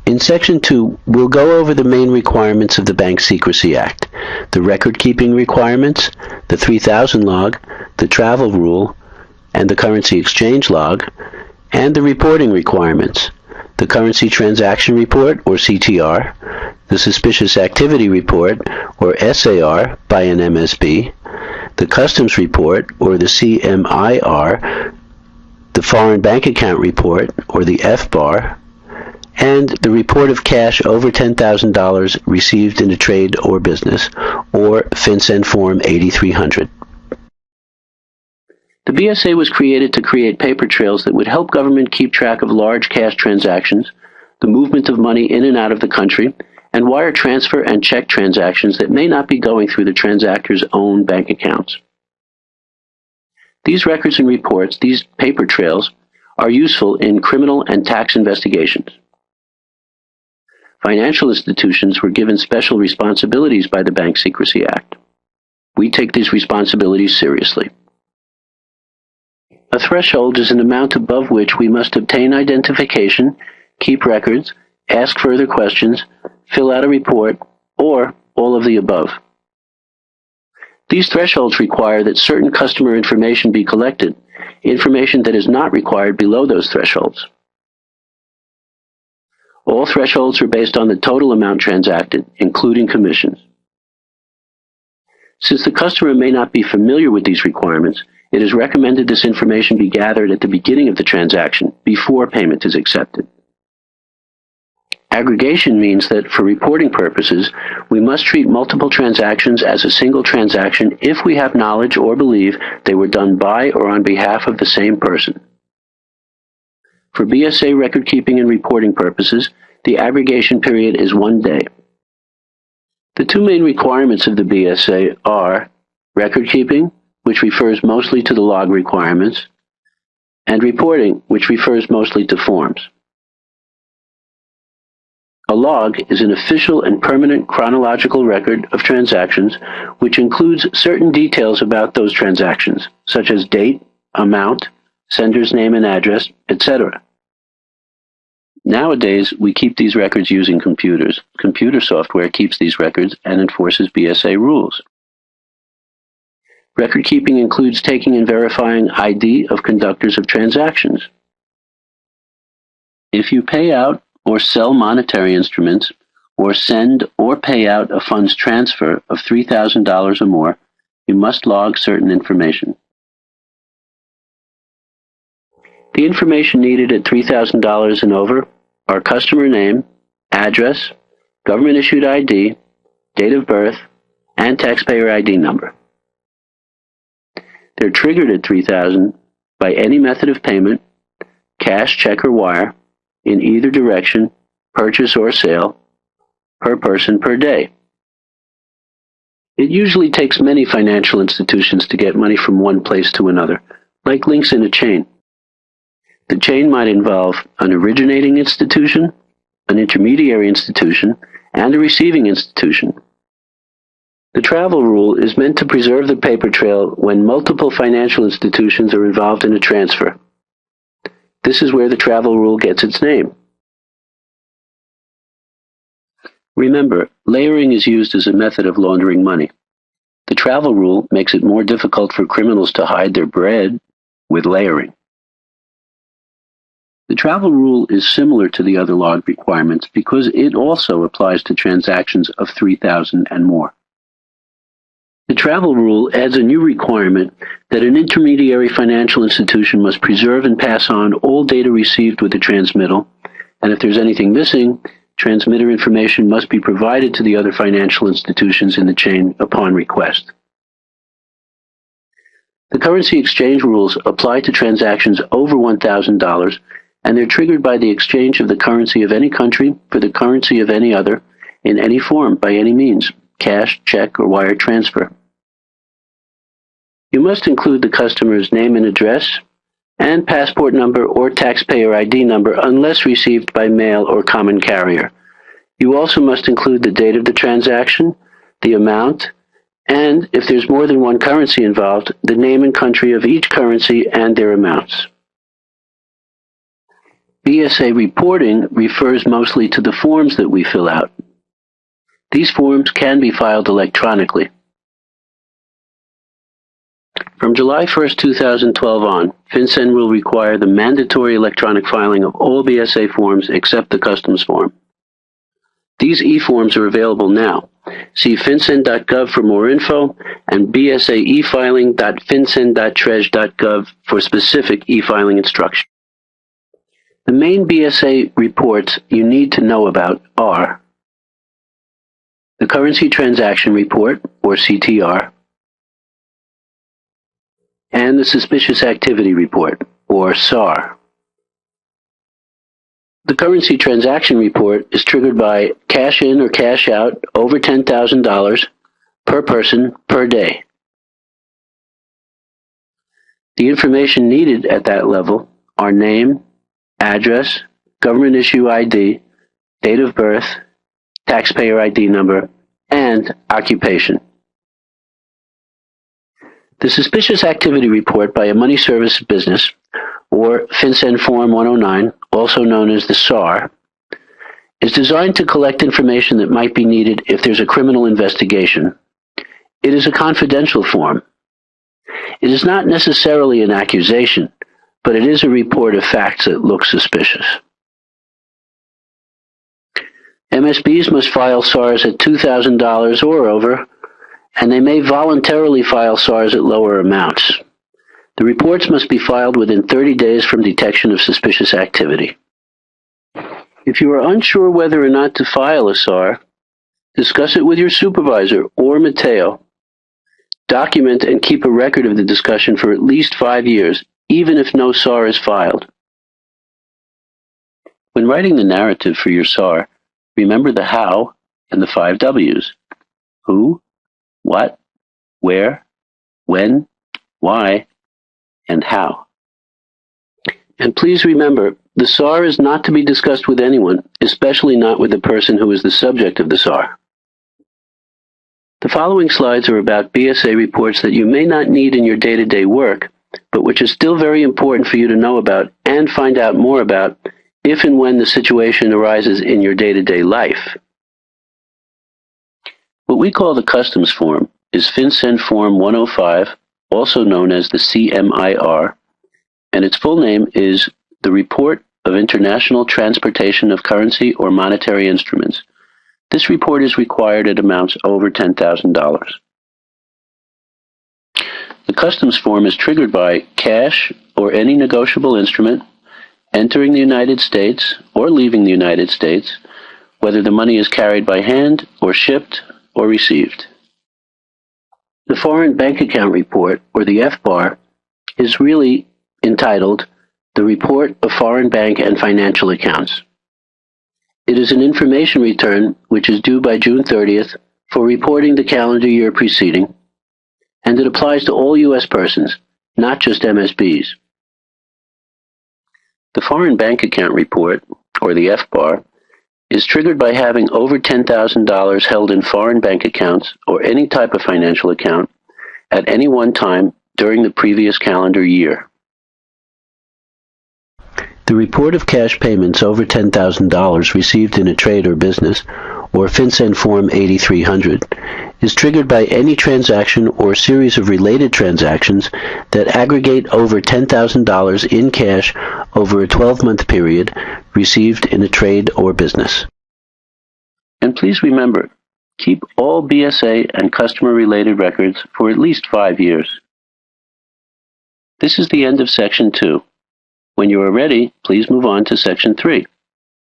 In Section 2, we'll go over the main requirements of the Bank Secrecy Act, the record-keeping requirements, the 3000 log, the travel rule, and the currency exchange log, and the reporting requirements, the Currency Transaction Report, or CTR, the Suspicious Activity Report, or SAR, by an MSB, the Customs Report, or the CMIR, the Foreign Bank Account Report, or the FBAR, and the report of cash over $10,000 received in a trade or business, or FinCEN Form 8300. The BSA was created to create paper trails that would help government keep track of large cash transactions, the movement of money in and out of the country, and wire transfer and check transactions that may not be going through the transactor's own bank accounts. These records and reports, these paper trails, are useful in criminal and tax investigations. Financial institutions were given special responsibilities by the Bank Secrecy Act. We take these responsibilities seriously. A threshold is an amount above which we must obtain identification, keep records, ask further questions, fill out a report, or all of the above. These thresholds require that certain customer information be collected, information that is not required below those thresholds. All thresholds are based on the total amount transacted, including commissions. Since the customer may not be familiar with these requirements, it is recommended this information be gathered at the beginning of the transaction, before payment is accepted. Aggregation means that, for reporting purposes, we must treat multiple transactions as a single transaction if we have knowledge or believe they were done by or on behalf of the same person. For BSA record-keeping and reporting purposes, the aggregation period is 1 day. The two main requirements of the BSA are record-keeping, which refers mostly to the log requirements, and reporting, which refers mostly to forms. A log is an official and permanent chronological record of transactions which includes certain details about those transactions, such as date, amount, sender's name and address, etc. Nowadays, we keep these records using computers. Computer software keeps these records and enforces BSA rules. Record keeping includes taking and verifying ID of conductors of transactions. If you pay out or sell monetary instruments, or send or pay out a funds transfer of $3,000 or more, you must log certain information. The information needed at $3,000 and over are customer name, address, government-issued ID, date of birth, and taxpayer ID number. They're triggered at $3,000 by any method of payment, cash, check, or wire, in either direction, purchase or sale, per person per day. It usually takes many financial institutions to get money from one place to another, like links in a chain. The chain might involve an originating institution, an intermediary institution, and a receiving institution. The travel rule is meant to preserve the paper trail when multiple financial institutions are involved in a transfer. This is where the travel rule gets its name. Remember, layering is used as a method of laundering money. The travel rule makes it more difficult for criminals to hide their bread with layering. The travel rule is similar to the other log requirements because it also applies to transactions of $3,000 and more. The travel rule adds a new requirement that an intermediary financial institution must preserve and pass on all data received with the transmittal, and if there's anything missing, transmitter information must be provided to the other financial institutions in the chain upon request. The currency exchange rules apply to transactions over $1,000, and they're triggered by the exchange of the currency of any country for the currency of any other, in any form, by any means, cash, check, or wire transfer. You must include the customer's name and address, and passport number or taxpayer ID number unless received by mail or common carrier. You also must include the date of the transaction, the amount, and, if there's more than one currency involved, the name and country of each currency and their amounts. BSA reporting refers mostly to the forms that we fill out. These forms can be filed electronically. From July 1st, 2012 on, FinCEN will require the mandatory electronic filing of all BSA forms except the customs form. These e-forms are available now. See fincen.gov for more info and bsaefiling.fincen.treas.gov for specific e-filing instructions. The main BSA reports you need to know about are the Currency Transaction Report, or CTR, and the Suspicious Activity Report, or SAR. The Currency Transaction Report is triggered by cash in or cash out over $10,000 per person per day. The information needed at that level are name, address, government issue ID, date of birth, taxpayer ID number, and occupation. The Suspicious Activity Report by a money service business, or FinCEN Form 109, also known as the SAR, is designed to collect information that might be needed if there's a criminal investigation. It is a confidential form. It is not necessarily an accusation, but it is a report of facts that look suspicious. MSBs must file SARs at $2,000 or over, and they may voluntarily file SARs at lower amounts. The reports must be filed within 30 days from detection of suspicious activity. If you are unsure whether or not to file a SAR, discuss it with your supervisor or Mateo. Document and keep a record of the discussion for at least 5 years, even if no SAR is filed. When writing the narrative for your SAR, remember the how and the 5 W's. Who, what, where, when, why, and how. And please remember, the SAR is not to be discussed with anyone, especially not with the person who is the subject of the SAR. The following slides are about BSA reports that you may not need in your day-to-day work, but which is still very important for you to know about and find out more about if and when the situation arises in your day-to-day life. What we call the customs form is FinCEN Form 105, also known as the CMIR, and its full name is the Report of International Transportation of Currency or Monetary Instruments. This report is required at amounts over $10,000. The customs form is triggered by cash or any negotiable instrument entering the United States or leaving the United States, whether the money is carried by hand or shipped or received. The Foreign Bank Account Report, or the FBAR, is really entitled The Report of Foreign Bank and Financial Accounts. It is an information return which is due by June 30th for reporting the calendar year preceding, and it applies to all U.S. persons, not just MSBs. The Foreign Bank Account Report, or the FBAR, is triggered by having over $10,000 held in foreign bank accounts or any type of financial account at any one time during the previous calendar year. The report of cash payments over $10,000 received in a trade or business, or FinCEN Form 8300, is triggered by any transaction or series of related transactions that aggregate over $10,000 in cash over a 12-month period received in a trade or business. And please remember, keep all BSA and customer-related records for at least 5 years. This is the end of Section 2. When you are ready, please move on to Section 3.